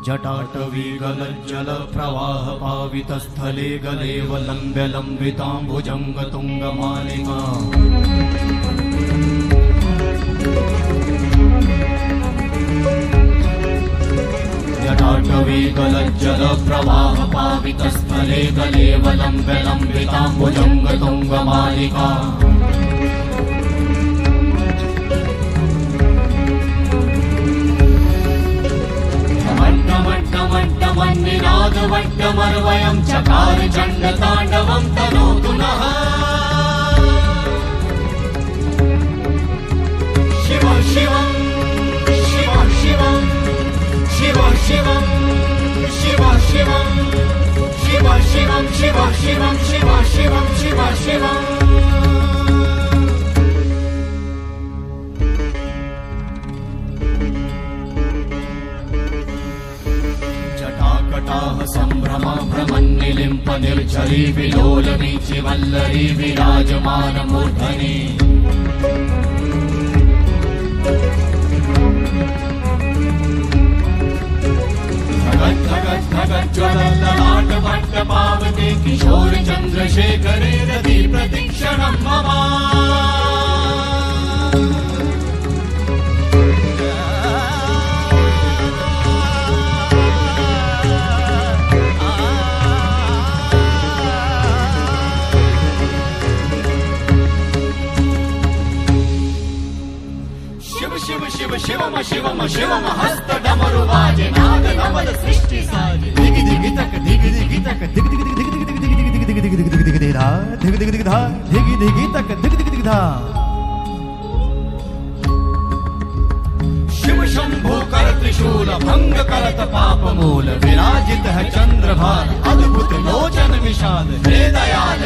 जटाटवी गलज्जल प्रवाह पावितस्थले गलेवलम्ब्य लम्बिताम्बुजङ्ग तुङ्गमालिका जटाटवी गलज्जल प्रवाह पावितस्थले गलेवलम्ब्य लम्बिताम्बुजङ्ग तुङ्गमालिका निनादवड्डमर्वयं चकार चण्डताण्डवं तनोतु नः शिव शिवं शिव शिवं शिव शिवं शिव शिवं शिव शिवं शिव शिवं शिव शिवं शिव शिवम् संभ्रम भ्रमन्निलिम्प निर्झरी विलोलवीचि वल्लरी विराजमान मूर्धनि धगत् धगत् धगत् ज्वलल्ललाट भट्ट पावते किशोर चन्द्रशेखरे रति प्रतिक्षणं मम शिवम शिवम शिवम हस्त डमरु बाजे नाद नवल सृष्टि साजे दिग दिग तक दिग दिग तक दिग दिग दिग दिग दिग दिग दिग दिग दिग दिग दिग धा दिग दिग दिग धा दिग दिग तक दिग दिग दिग धा शिव शंभो कर त्रिशूल भंग करत पाप मूल विराजित है चंद्रभार अद्भुत लोचन विषाद हे दयाल